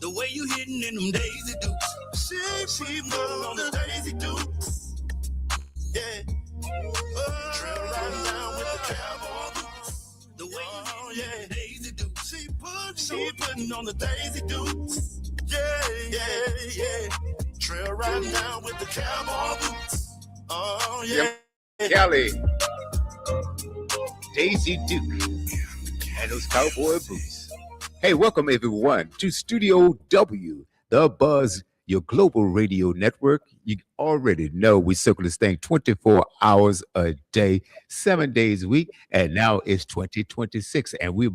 The way you hitting in them Daisy Dukes. She put on the Daisy Dukes. Yeah. Trail riding down with the cowboy boots. The way you hitting in them Daisy Dukes. She putting on the Daisy Dukes. Yeah. Trail riding down with the cowboy boots. Oh, yeah. Kelly, Daisy Duke, and those cowboy boots. Hey, welcome everyone to Studio W, The Buzz, your global radio network. You already know we circle this thing 24 hours a day, 7 days a week, and now it's 2026, and we're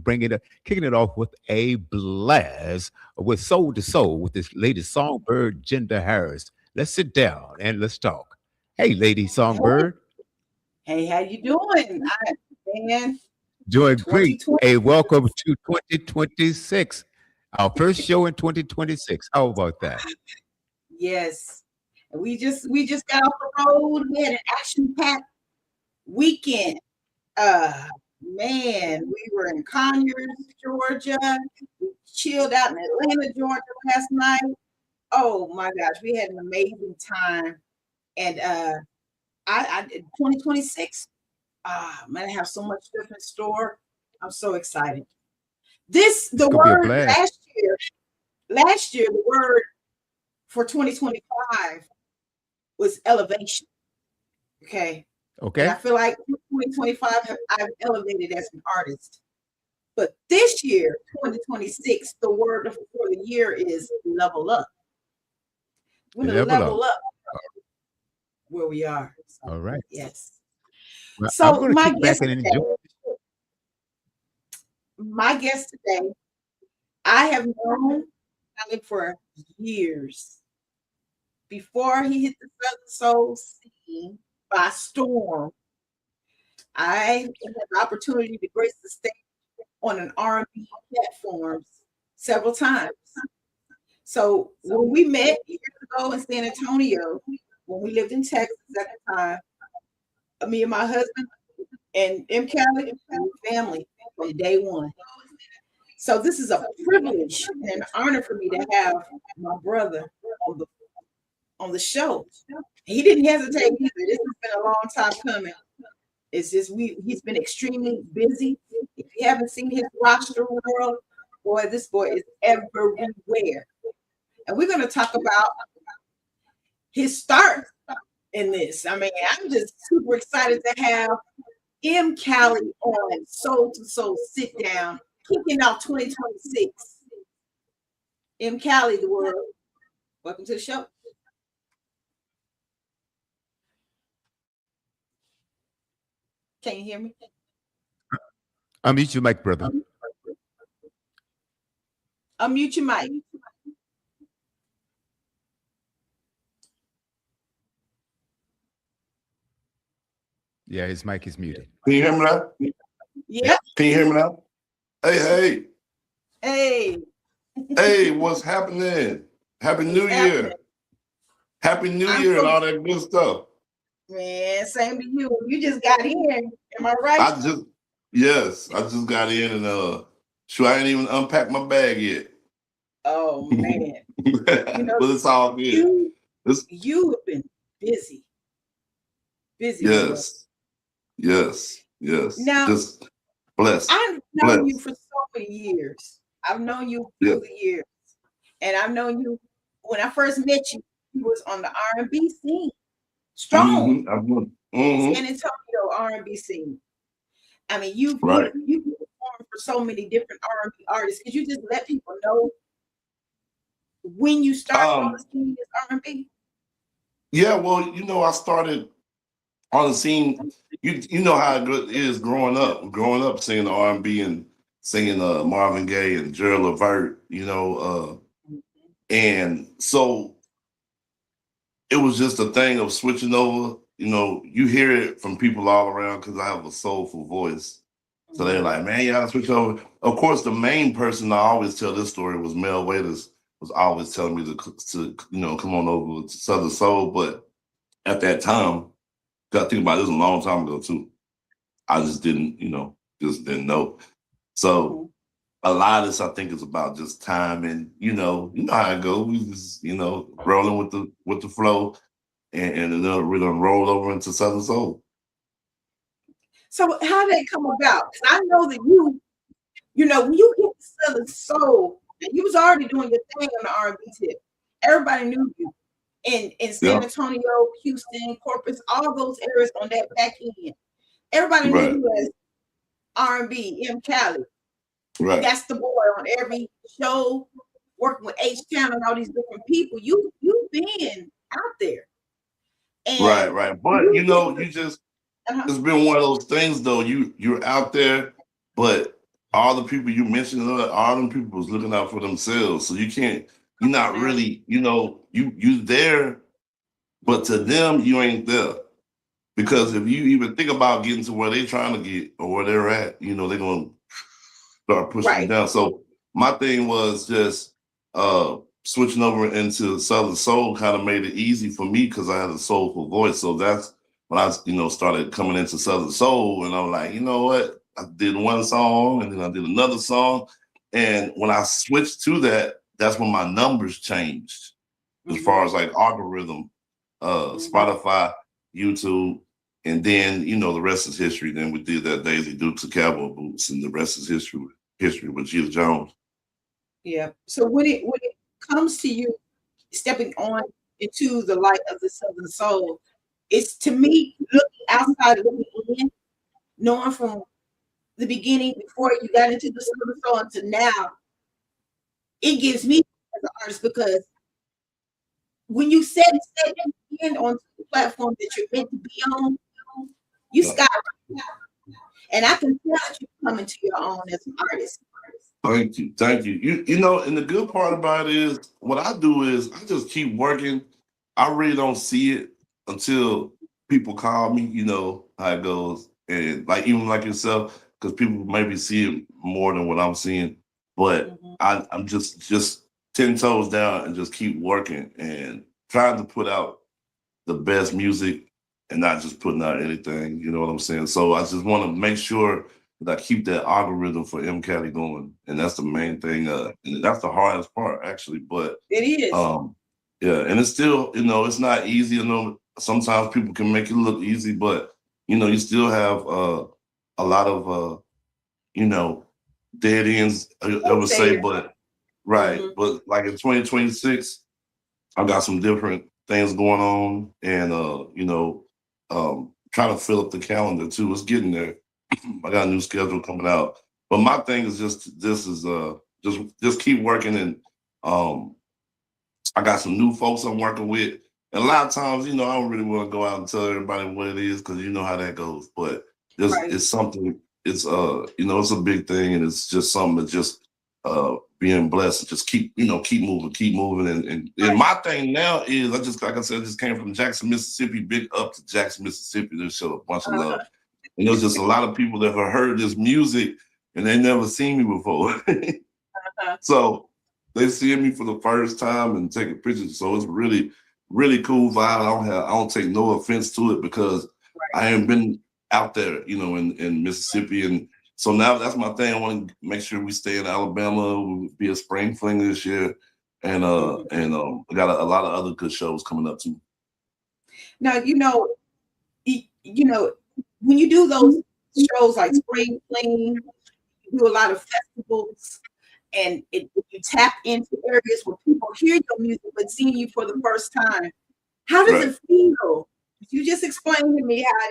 kicking it off with a blast with Soul to Soul with this lady Songbird, Jinda Harris. Let's sit down and let's talk. Hey, lady Songbird. Hey, how you doing? Man, Doing great. 2020. Hey, welcome to 2026. Our first show in 2026. How about that? Yes. And we just got off the road. We had an action-packed weekend. Man, we were in Conyers, Georgia. We chilled out in Atlanta, Georgia last night. Oh my gosh, we had an amazing time. And I 2026. Man, I have so much stuff in store. I'm so excited. The word last year, the word for 2025 was elevation. Okay. And I feel like 2025, I've elevated as an artist. But this year, 2026, the word for the year is level up. We're going to level up where we are. So, all right. Yes. Well, So I'm going to kick back and enjoy. My guest today, I have known Alec for years. Before he hit the Southern Soul scene by storm, I had the opportunity to grace the stage on an R&B platform several times. So when we met years ago in San Antonio, when we lived in Texas at the time, me and my husband and M. Kelly and family from day one. So this is a privilege and an honor for me to have my brother on the show. He didn't hesitate either. This has been a long time coming. It's just he's been extremely busy. If you haven't seen his roster world, boy, this boy is everywhere. And we're going to talk about his start in this. I mean, I'm just super excited to have M. Callie on Soul to Soul Sit Down, kicking off 2026. M. Callie, the world. Welcome to the show. Can you hear me? Unmute your mic, brother. Unmute your mic. Yeah, his mic is muted. Can you hear me now? Yeah. Can you hear me now? Hey. Hey, what's happening? Happy New Year. Happy New Year and all that good stuff. Man, same to you. You just got in. Am I right? I just got in and I ain't even unpacked my bag yet. Oh man. But it's all good. You have been busy. Yes. Now, just blessed. I've known you for so many years. I've known you through the years. And I've known you when I first met you, you was on the R&B scene. Strong. San Antonio R&B scene. I mean, you performed for so many different R&B artists. Could you just let people know when you started on the scene as R&B? Yeah, well, I started on the scene. You know how it is growing up singing the R&B and singing Marvin Gaye and Gerald Levert, and so it was just a thing of switching over. You hear it from people all around because I have a soulful voice. So they're like, man, you gotta switch over. Of course, the main person I always tell this story was Mel Waiters, was always telling me to come on over to Southern Soul. But at that time, got to think about this a long time ago too. I just didn't know. So a lot of this, I think, is about just time, and you know how it goes. We just rolling with the flow, and then we're gonna roll over into Southern Soul. So how did it come about? Because I know that when you hit the Southern Soul, and you was already doing your thing on the R&B tip. Everybody knew you in San Yeah, Antonio, Houston, Corpus, all those areas on that back end. Everybody knew right, you as R&B, M. Cali. right, That's the boy on every show, working with H Town and all these different people. You've been out there, right, and right. But you get you just uh-huh, it's been one of those things though. You're out there, but all the people you mentioned, all them people was looking out for themselves. So you can't. You're not now, really. You there, but to them you ain't there. Because mhm, if you even think about getting to where they're trying to get or where they're at, they're gonna start pushing you right, down. So my thing was just uh switching over into Southern Soul kind of made it easy for me because I had a soulful voice. So that's when I started coming into Southern Soul, and I'm like, you know what? I did one song and then I did another song. And when I switched to that, that's when my numbers changed as mhm, far as like algorithm, mhm. Spotify, YouTube, and then the rest is history. Then we did that Daisy Dukes of Cowboy Boots, and the rest is history. History with Gina Jones. Yeah. So when it comes to you stepping on into the light of the Southern Soul, it's to me looking outside, looking in, knowing from the beginning before you got into the Southern Soul until now, it gives me as an artist because when you set in on the platform that you're meant to be on, you Yeah. sky, and I can tell that you're coming to your own as an artist. Thank you, thank you. You know, and the good part about it is what I do is I just keep working. I really don't see it until people call me. You know how it goes, and like even like yourself, because people maybe see it more than what I'm seeing. But Mhm. I'm just 10 toes down and just keep working and trying to put out the best music and not just putting out anything. You know what I'm saying? So I just want to make sure that I keep that algorithm for MCAT going, and that's the main thing. And that's the hardest part actually. But It is. um, yeah, and it's still it's not easy. Sometimes people can make it look easy, but you still have a lot of you know dead ends. I would say, Say, but right, mhm. but like in 2026. I got some different things going on, and trying to fill up the calendar too. It's getting there. I got a new schedule coming out, but my thing is just keep working, and um, I got some new folks I'm working with. And a lot of times, I don't really want to go out and tell everybody what it is because you know how that goes. But just Right. it's something. It's a big thing, and it's just something that just being blessed and just keep moving. And Right. my thing now is I just like I said, I just came from Jackson, Mississippi. Big up to Jackson, Mississippi. They show a bunch of love. Uh-huh. And there's just a lot of people that have heard this music and they never seen me before. Uh-huh. So they seeing me for the first time and taking pictures. So it's really, really cool vibe. I don't take no offense to it because I Right. ain't been out there, in Mississippi. And so now that's my thing. I want to make sure we stay in Alabama. We'll be a spring fling this year. Mhm. We got a lot of other good shows coming up too. Now, when you do those shows like Spring Fling, you do a lot of festivals, and you tap into areas where people hear your music but seeing you for the first time. How does Right, it feel? You just explain to me how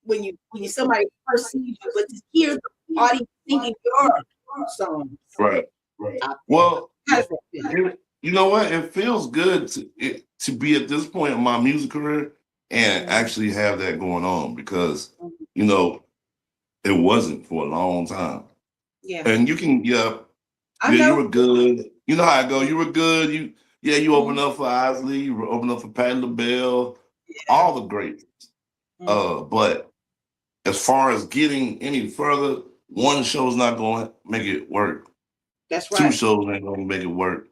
when you somebody first sees you, but to hear the audience singing your songs right, right. out there. Well, How does that feel? you know what? It feels good to be at this point in my music career and Mhm. actually have that going on because Mhm. you know it wasn't for a long time. Yeah, And you can, yeah, I yeah, you know. were good. You know how I go. You were good. You opened Mhm. up for Isley. You opened up for Patti LaBelle. Yeah. All the greats. Mhm. But as far as getting any further, one show's not going to make it work. That's Two right. shows ain't going to make it work.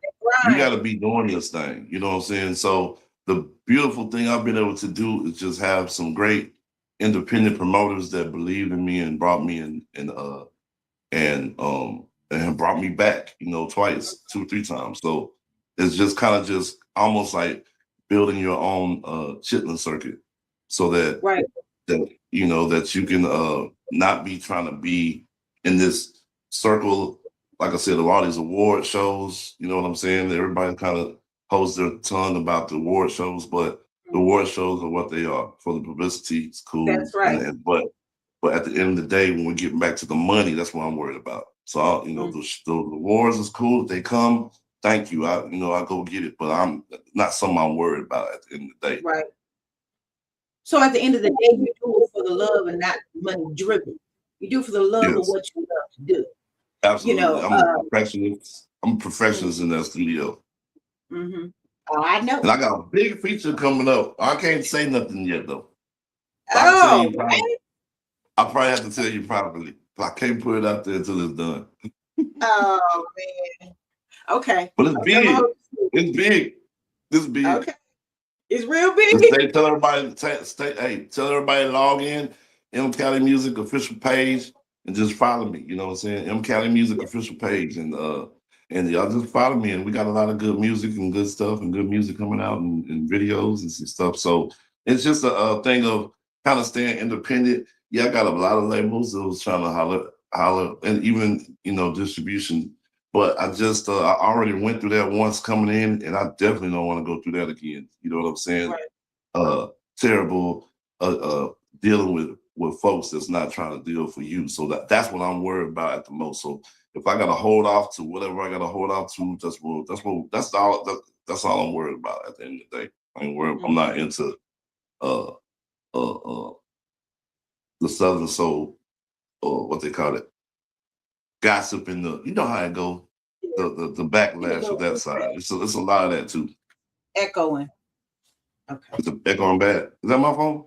You got Right. to be doing this thing. You know what I'm saying? So the beautiful thing I've been able to do is just have some great independent promoters that believed in me and brought me in and and brought me back, twice, 2 or 3 times. So it's just kind of just almost like building your own chitlin circuit, so that Right. that you can not be trying to be in this circle. Like I said, a lot of these award shows, you know what I'm saying? Everybody kind of holds their tongue about the award shows, but the award shows are what they are. For the publicity, it's cool. That's right. But at the end of the day, when we get back to the money, that's what I'm worried about. So the awards is cool. If they come, thank you. I go get it, but I'm not something I'm worried about at the end of the day. Right. So at the end of the day, you do it for the love and not money driven. You do it for the love of Yes, what you love to do. absolutely. I'm a perfectionist. I'm a Mhm. perfectionist in that studio. Oh, I know. And I got a big feature coming up. I can't say nothing yet though. I'll tell Oh, you probably. I probably have to tell you privately. I can't put it out there until it's done. oh man. Okay. But it's Okay, big. It's big. It's big. okay. It's real Just big. tell everybody, tell everybody to log in, M Cali Music official page, and just follow me. You know what I'm saying? M Cali Music official page, and y'all just follow me. And we got a lot of good music and good stuff, and good music coming out, and videos and some stuff. So it's just a thing of kind of staying independent. Yeah, I got a lot of labels that was trying to holler, and even distribution. But I just I already went through that once coming in, and I definitely don't want to go through that again. You know what I'm saying? Right. Terrible dealing with folks that's not trying to deal for you. So that's what I'm worried about at the most. So if I gotta hold off to whatever I gotta hold off to, that's all I'm worried about at the end of the day. I ain't worried. I'm not into uh uh the Southern Soul, or what they call it, gossip, and you know how it go, the backlash of that side. It's a lot of that too. Echoing. Okay. Is it echoing bad? Is that my phone?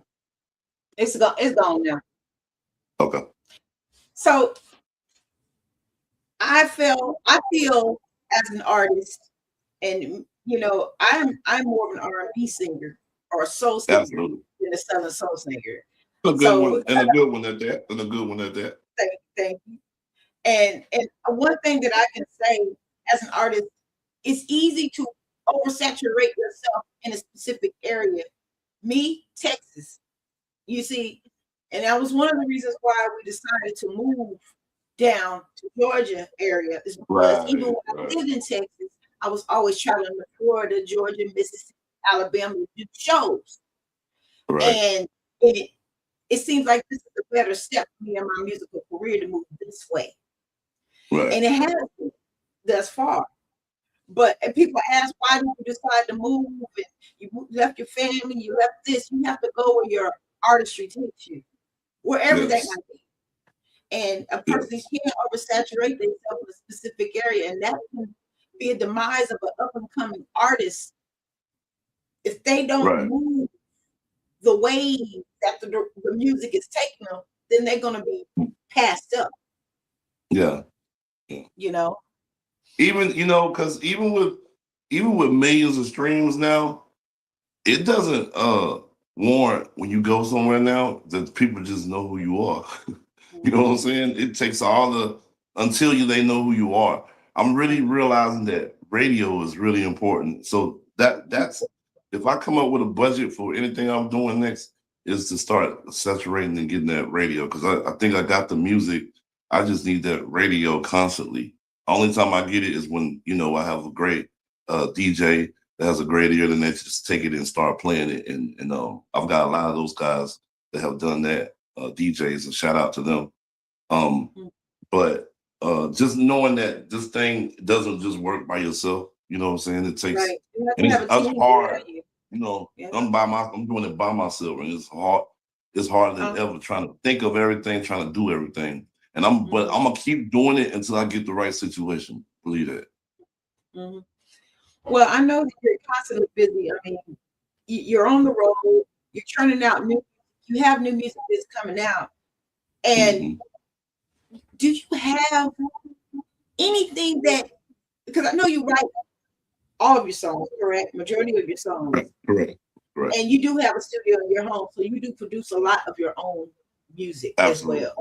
It's gone now. Okay. So I feel as an artist, and I'm more of an R&B singer or a soul singer Absolutely. than a Southern soul singer. A good one, and a good one at that. And a good one at that. Thank you. And one thing that I can say as an artist, it's easy to oversaturate yourself in a specific area. Me, Texas, you see, and that was one of the reasons why we decided to move down to Georgia area, is because even when I lived in Texas, I was always traveling to Florida, Georgia, Mississippi, Alabama to do shows. Right. And it seems like this is a better step for me in my musical career to move this way. Right. And it has been thus far. But people ask, why did you decide to move? And you left your family, you left this. You have to go where your artistry takes you, wherever that might be. And a person can't oversaturate themselves in a specific area, and that can be a demise of an up-and-coming artist if they don't move the way that the music is taking them. Then they're going to be passed up. Yeah. Even because even with millions of streams now, it doesn't warrant when you go somewhere now that people just know who you are. You know what I'm saying? It takes until they know who you are. I'm really realizing that radio is really important. So that's if I come up with a budget for anything I'm doing next, is to start saturating and getting that radio, because I think I got the music. I just need that radio constantly. Only time I get it is when I have a great DJ that has a great ear, then they just take it and start playing it. And I've got a lot of those guys that have done that, DJs, and shout out to them. But just knowing that this thing doesn't just work by yourself, you know what I'm saying? It takes, and it's hard. I'm doing it by myself, and it's hard. It's harder than ever, trying to think of everything, trying to do everything. And but I'm gonna keep doing it until I get the right situation. Believe that. Well, I know that you're constantly busy. I mean, you're on the road. You're turning out you have new music that's coming out. And do you have anything because I know you write all of your songs, correct? Majority of your songs. Correct. And you do have a studio in your home, so you do produce a lot of your own music as well.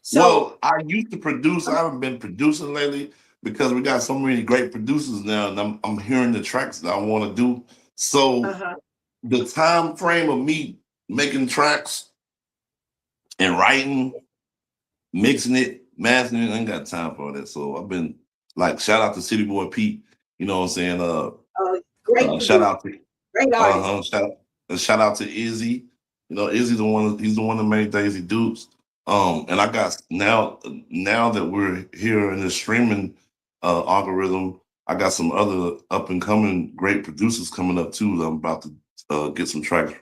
So Well, I used to produce. I haven't been producing lately because we got so many great producers now, and I'm hearing the tracks that I want to do. So uh-huh. the time frame of me making tracks and writing, mixing it, mastering it, I ain't got time for all that. So I've been like, shout out to City Boy Pete. You know what I'm saying? Great Shout producer, out to great artist. shout out to Izzy. You know, Izzy's the one. He's the one that made Daisy Dukes. And I got now that we're here in the streaming algorithm, I got some other up and coming great producers coming up too. That I'm about to get some tracks,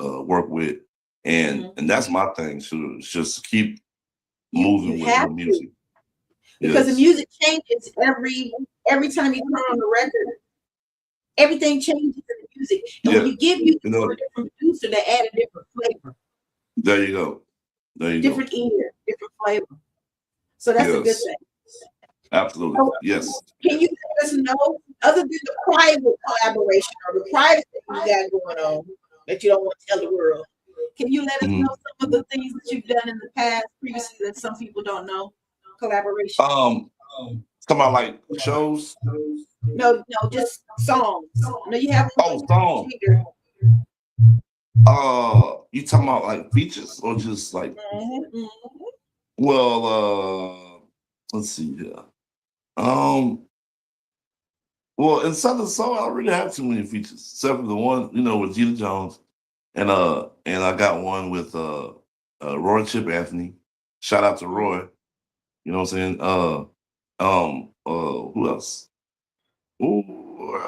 work with, Mhm. and that's my thing. So it's just keep You moving have with to, music. because the Yes. music changes every time you turn on the record. Everything changes in the music, and when Yeah. you give music You to a know. different producer, they add a different flavor, There you go. There you go. different ear, different flavor. So that's a good Yes. thing. Absolutely. So Yes. can you let us know, other than the private collaboration or the private thing you got going on that you don't want to tell the world? Can you let us know Mhm. some of the things that you've done in the past previously that some people don't know? Collaboration. Talking about like shows. No, no, just songs. No, you have one Oh, with song. Jinda. You talking about like features or just like? Mhm. Well, let's see here. Um, well, in Southern Soul, I don't really have too many features, except for the one with Gina Jones, and I got one with Roy Chip Anthony. Shout out to Mhm. Roy. You know what I'm saying? Who else? Ooh,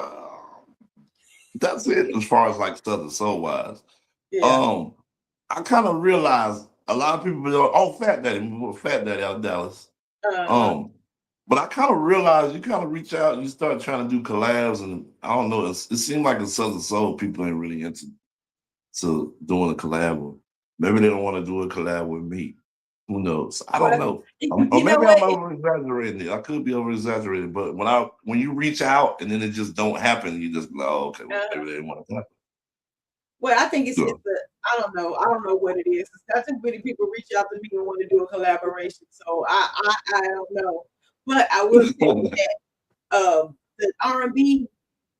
that's it as far as like Southern Soul wise. Yeah. Um, I kind of realized a lot of people be like, oh, Fat Daddy out of Dallas. Uh-huh. Um, but I kind of realized you kind of reach out and you start trying to do collabs, and I don't know, it seemed like in Southern Soul people ain't really into doing a collab. Or maybe they don't want to do a collab with me. Who knows? I don't Well, know. Or you know maybe what? I'm over exaggerating it. I could be over exaggerating, but when you reach out and then it just don't happen, you just be like, oh, okay, well, Uh, maybe they didn't want to happen. well, I think it's So, it's a I don't know. I don't know what it is. I think many people reach out to me and want to do a collaboration. So I don't know. But I will tell you that the R&B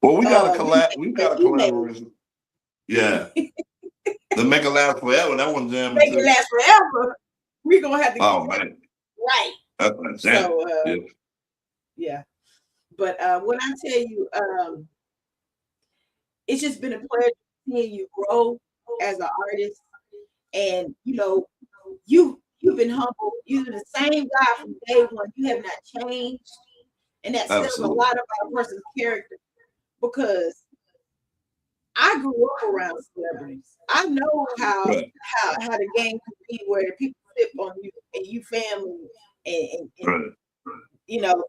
well, we got a remix collab. We that got a he made, collaboration. Yeah, the Make It Last Forever. That one jamming make it too. last forever, we're gonna have to get Oh that man, right. that's a jam. So Yeah. yeah. But when I tell you, it's just been a pleasure seeing you grow as an artist. And you've been humble. You're the same guy from day one. You have not changed. And that says a Absolutely. lot about a person's character, because I grew up around celebrities. I know Right. how the game can be, where the people flip on you and you family, and Right.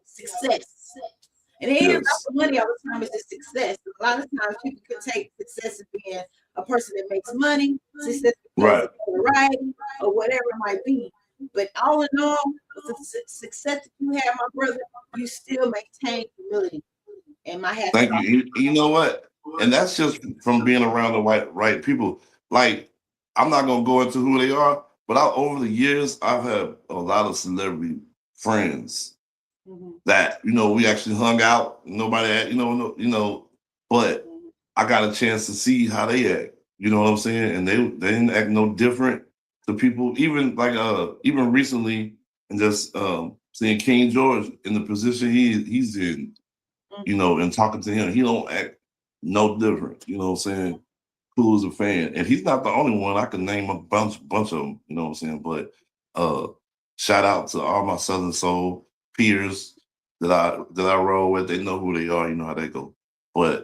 success. And it ain't about Yes. the money all the time, it's the success. A lot of times people can take success as being a person that makes money, success because Right. of notoriety or whatever it might be. But all in all, with the success that you have, my brother, you still maintain humility. And my hats Thank are you. off. You know what? And that's just from being around the right people. Like, I'm not gonna go into who they are, but over the years, I've had a lot of celebrity friends Mhm, that we actually hung out. Nobody, but mhm, I got a chance to see how they act. You know what I'm saying? And they didn't act no different to people. Even like even recently, and just seeing King George in the position he's in, mhm, and talking to him, he don't act no different. You know what I'm saying? Cool as a fan, and he's not the only one. I can name a bunch of them. You know what I'm saying? But uh, shout out to all my Southern Soul peers that I roll with. They know who they are. You know how they go. But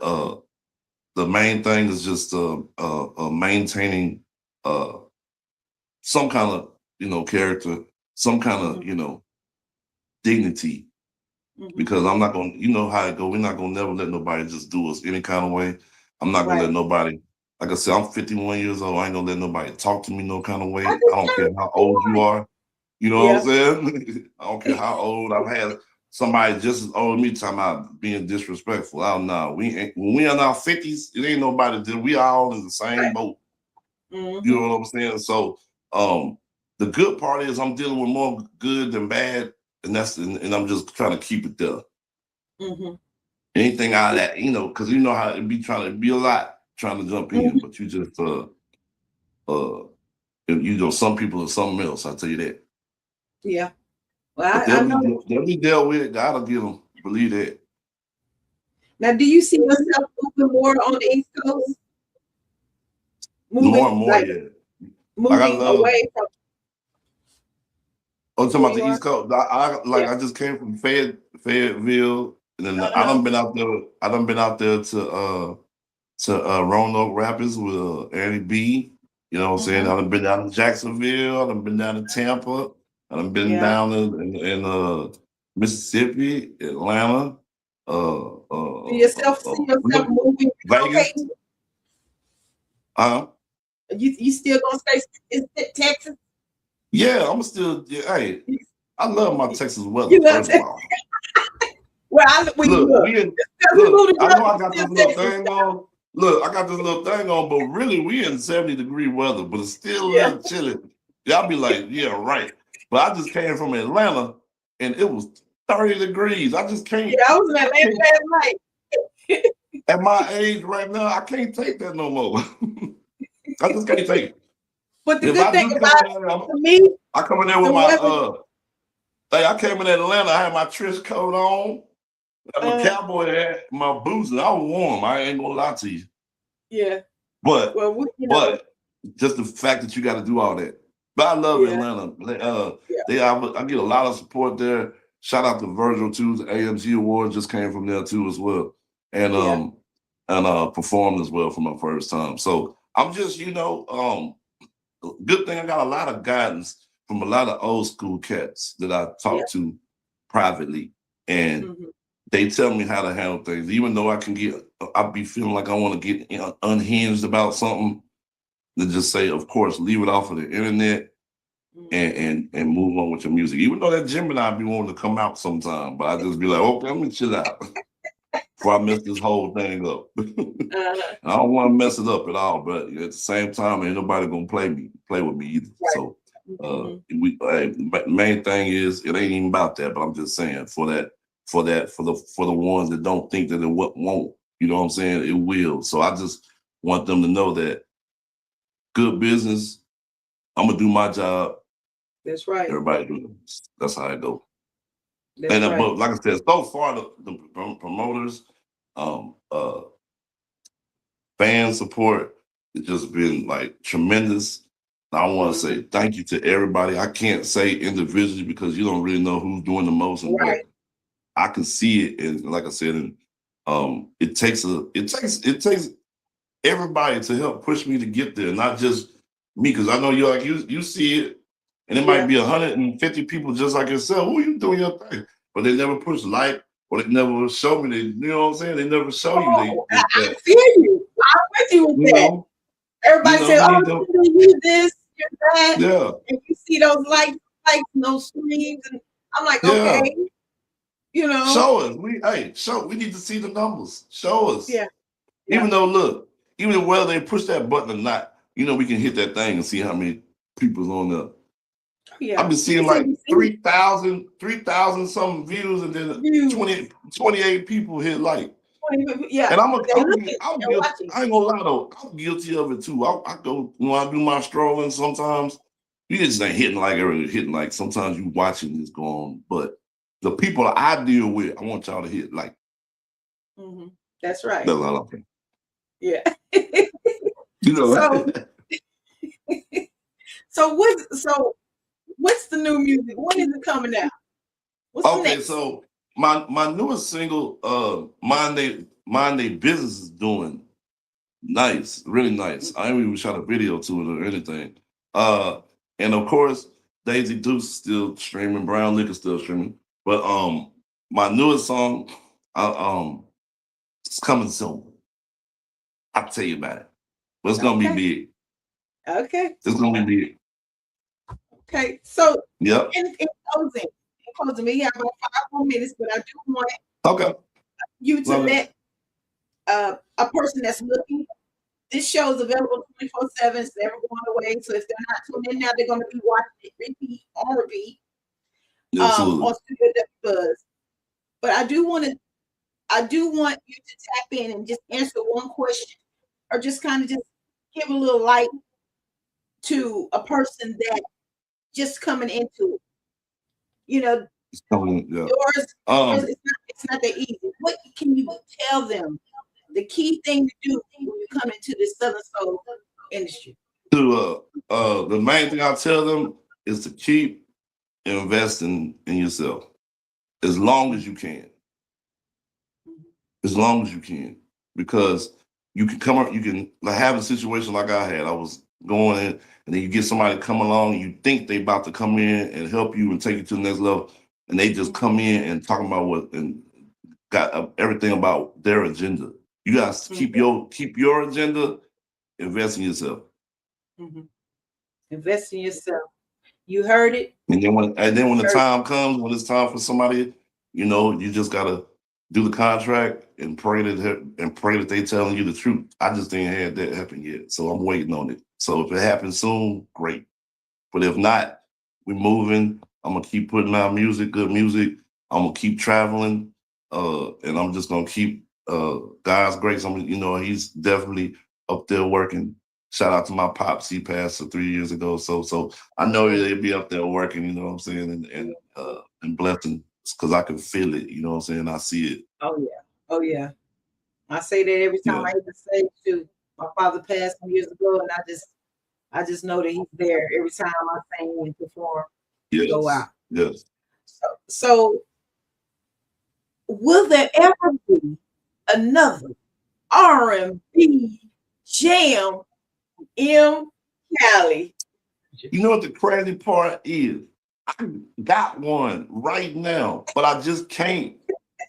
the main thing is just maintaining uh, some kind of character, some kind of mhm, dignity, mhm. because I'm not gonna, how it go. We're not gonna never let nobody just do us any kind of way. I'm not gonna let Right. nobody. Like I said, I'm 51 years old. I ain't gonna let nobody talk to me no kind of I way. I don't care just how turned old you 51. are. You know what I'm Yeah. saying? I don't care how old. I've had somebody just as old as me talking about being disrespectful. I don't know. We ain't, when we in our 50s, it ain't nobody. We all in the same Right. boat. You Hmm. know what I'm saying? So um the good part is I'm dealing with more good than bad, and and I'm just trying to keep it there. Mm-hmm. Anything out of that, because you know how it be trying to be a lot trying to jump in, Mm-hmm. but you just some people are something else. I'll tell you that. Yeah. Well, But I know. they'll be dealt with. God'll get them. Believe that. Now, do you see yourself moving more on the East Coast? More and Moving more, like yeah. Like I moving love. away from I'm talking where about you the are? East Coast. Yeah. I just came from Fayetteville, and then I Uh-huh. done been out there. I done been out there to Roanoke Rapids with Annie B. You know what I'm saying? Mm-hmm. I done been down to Jacksonville. I done been down to Tampa. I done been Yeah. down in Mississippi, Atlanta, Do yourself see yourself moving, Vegas. relocating? Uh-huh. You still gonna stay in Texas? Yeah, I'm still. Yeah, hey, You, I love my Texas weather. you love First of Texas? all, Well, when you look, look, we in. because we Look, moved to I know Georgia, I it's got this still little Texas. thing on. Look, I got this little thing on, but really, we in 70-degree weather, but it's still a Yeah. little chilly. Y'all be like, yeah, right. But I just came from Atlanta, and it was 30 degrees. I just can't. Yeah, I was in I Atlanta can't last night. at my age right now, I can't take that no more. I just can't take it. But the If good I thing do come about in there, to me, I come in there with the my weather. Hey, I came in Atlanta. I had my trench coat on, I had my Uh, cowboy hat, my boots, and I was warm. I ain't gonna lie to you. yeah. But Well, but just the fact that you got to do all that. But I love yeah, Atlanta. yeah, I get a lot of support there. Shout out to Virgil too. The AMG Award just came from there too as well, and yeah, performed as well for my first time. So I'm just good thing I got a lot of guidance from a lot of old school cats that I yeah. talk to privately, and Mm-hmm. they tell me how to handle things. Even though I be feeling like I want to get unhinged about something, to just say, of course, leave it off of the internet Mm-hmm. and move on with your music. Even though that Gemini be wanting to come out sometime, but I just be like, okay, let me chill out before I mess this whole thing up. Uh-huh. I don't want to mess it up at all, but at the same time, ain't nobody gonna play with me either. Right. So Mm-hmm. the main thing is it ain't even about that, but I'm just saying for the ones that don't think that it won't, you know what I'm saying? It will. So I just want them to know that good business. I'm gonna do my job. That's right. Everybody do this. That's how I go. That's And right. but like I said, so far the promoters, um, uh, fan support, it's just been like tremendous. I want to Mm-hmm. say thank you to everybody. I can't say individually because you don't really know who's doing the most, but Right. I can see it. And like I said, and it takes everybody to help push me to get there, not just me. Because I know you see it, and it might Yeah. be 150 people just like yourself. Who you doing your thing? But they never push like, or they never show me. You know what I'm saying? They never show you Oh, I that. feel you. I'm with you with You that. know, Everybody says, we "Oh, need to. you this, you're that," Yeah, and you see those likes, and those screens, and I'm like, okay, yeah. you know, Show us. We need to see the numbers. Show us. yeah, yeah, Even though, look, even if whether they push that button or not, we can hit that thing and see how many people's on there. I've yeah. been You seeing can see, like you see 3,000 something views, and then views. 28 people hit like. Yeah, And they looking, I'm they're guilty. watching. I ain't gonna lie though, I'm guilty of it too. I go when I do my strolling sometimes. You just ain't hitting like every hitting like sometimes you watching this go on, but the people I deal with, I want y'all to hit like. Hmm. That's right. That's all I'm saying. Yeah. You know. So, what's the new music? When is it coming out? What's the Okay, next? so my newest single, Mind Day Business is doing nice, really nice. I ain't even shot a video to it or anything. And of course, Daisy Deuce is still streaming, Brown Liquor still streaming. But my newest song, it's coming soon. I'll tell you about it. But it's gonna be Okay. big. Okay. It's gonna be big. Okay. So, Yep. in closing, we have about 5 more minutes, but I do want Okay. you to Love it. let a person that's looking this show is available 24/7. It's never going away. So if they're not tuned in now, they're going to be watching it repeat on repeat on Absolutely. Studio Buzz. But I do want you to tap in and just answer one question, or just kind of just give a little light to a person that just coming into it. You know, Yeah. doors it's not that easy. What can you tell them? The key thing to do when you come into this Southern Soul industry. The main thing I tell them is to keep investing in yourself as long as you can. As long as you can, because you can come up, you can like have a situation like I had. I was going in, and then you get somebody to come along, you think they about to come in and help you and take you to the next level, and they just come in and talking about what and got everything about their agenda. You guys keep your agenda, invest in yourself. Invest in yourself. You heard it. And then when the time comes, when it's time for somebody, you just gotta do the contract and pray that they telling you the truth. I just ain't had that happen yet, so I'm waiting on it. So if it happens soon, great. But if not, we're moving. I'm gonna keep putting out music, good music. I'm gonna keep traveling, and I'm just gonna keep God's grace. He's definitely up there working. Shout out to my pops. He passed 3 years ago. So I know they'd be up there working, you know what I'm saying, and blessing because I can feel it, you know what I'm saying? I see it. Oh yeah. Oh yeah. I say that every time I hit the stage too. My father passed some years ago, and I just know that he's there every time I sing and perform. Yes. Go out. Yes. So will there ever be another R&B jam M. Cali? You know what the crazy part is? I got one right now, but I just can't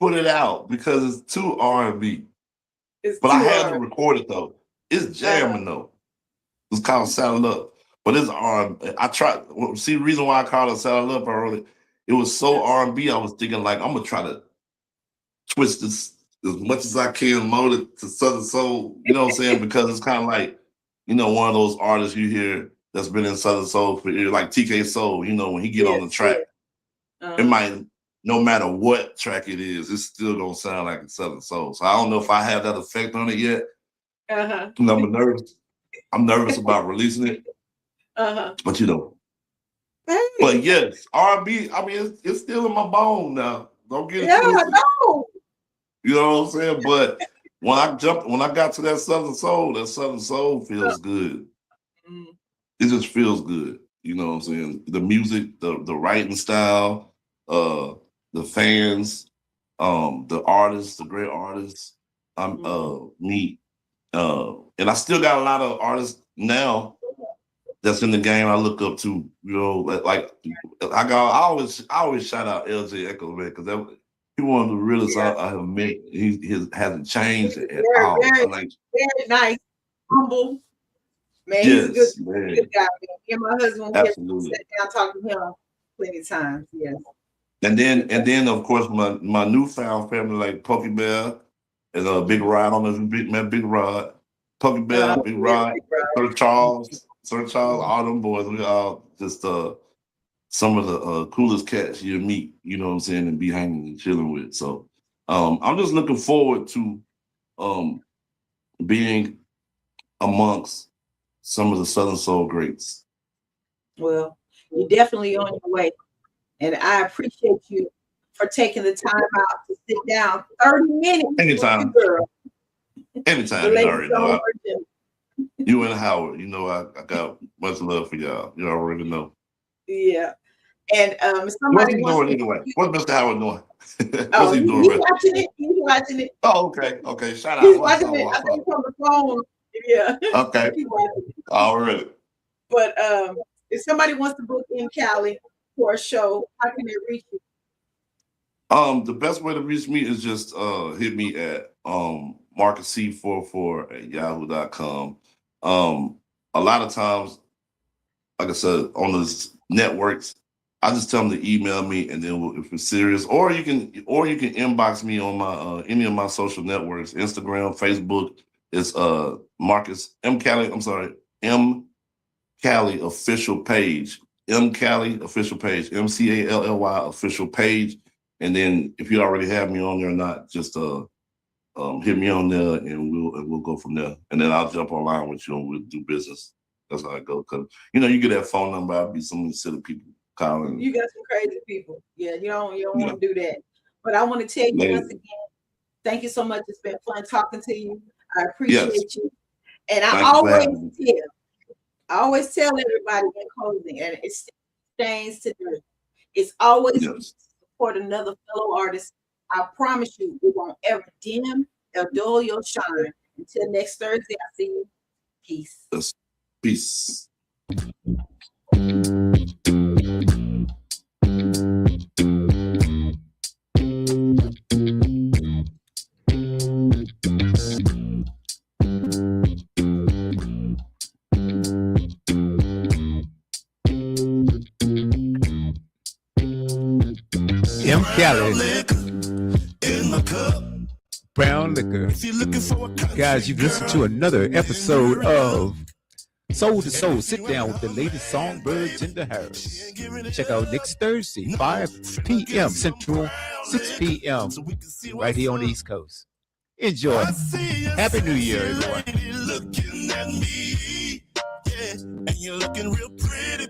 put it out because it's too R&B. But I had to record it though. It's jamming though. It's called Saddle Up, but it's R&B. I tried. See, the reason why I called it Saddle Up earlier, it was so R&B. I was thinking like I'm gonna try to twist this as much as I can, mold it to Southern Soul. You know what I'm saying? Because it's kind of like, one of those artists you hear that's been in Southern Soul for years, like TK Soul. When he get on the track, it might, no matter what track it is, it's still gonna sound like it's Southern Soul. So I don't know if I have that effect on it yet. I'm nervous. I'm nervous about releasing it. But But yes, R&B. I mean, it's still in my bone now. Don't get it twisted. No. You know what I'm saying? But when I got to that Southern Soul feels good. It just feels good. You know what I'm saying? The music, the writing style, the fans, the artists, the great artists. Me. And I still got a lot of artists now that's in the game I look up to. Like I always shout out LJ Echoes, man, because he's one of the realest I have met. He hasn't changed at all. Very nice, humble. Man, he's a good guy. Man. Me and my husband, we sat down talking to him plenty of times. Yes. And then of course my newfound family like Pokey Bear and Big Rod. I don't know if you met Big Rod, Pokey Bear, Big Rod, Sir Charles, all them boys. We all just some of the coolest cats you meet. You know what I'm saying, and be hanging and chilling with. So I'm just looking forward to being amongst some of the Southern Soul greats. Well, you're definitely on your way. And I appreciate you for taking the time out to sit down 30 minutes. Anytime. Girl. Anytime. You already know. You and Howard, I got much love for y'all. You already know. Yeah. And what's he doing anyway? What's Mr. Howard doing? What's he doing? He's watching it. Oh, okay. Shout out. He's watching it. I think it's on the phone. Yeah. Okay. All right. But if somebody wants to book in Cali for a show, how can they reach you? The best way to reach me is just hit me at marcusc44@yahoo.com. A lot of times, like I said, on those networks, I just tell them to email me, and then if it's serious, or you can inbox me on my any of my social networks, Instagram, Facebook. It's Marcus M. Cali. I'm sorry, M. Cali official page. M. Cali official page. MCALLY official page. And then if you already have me on there or not, just hit me on there and we'll go from there. And then I'll jump online with you and we'll do business. That's how I go. Cause you get that phone number, I'll be some silly people calling. You got some crazy people. Yeah, you don't want to do that. But I want to tell you once again, thank you so much. It's been fun talking to you. I appreciate you. And I always tell everybody in closing, and it stains to do. It's always support another fellow artist. I promise you, it won't ever dim or dull your shine. Until next Thursday, I'll see you. Peace. Peace. M. Cali. Brown liquor. Guys, you've listened to another episode of Soul to Soul. Sit down with the lady Songbird, Jinda Harris. Check out next Thursday, 5 p.m. Central, 6 p.m. right here on the East Coast. Enjoy. Happy New Year, everyone. Looking at me, yeah, and you're looking real pretty.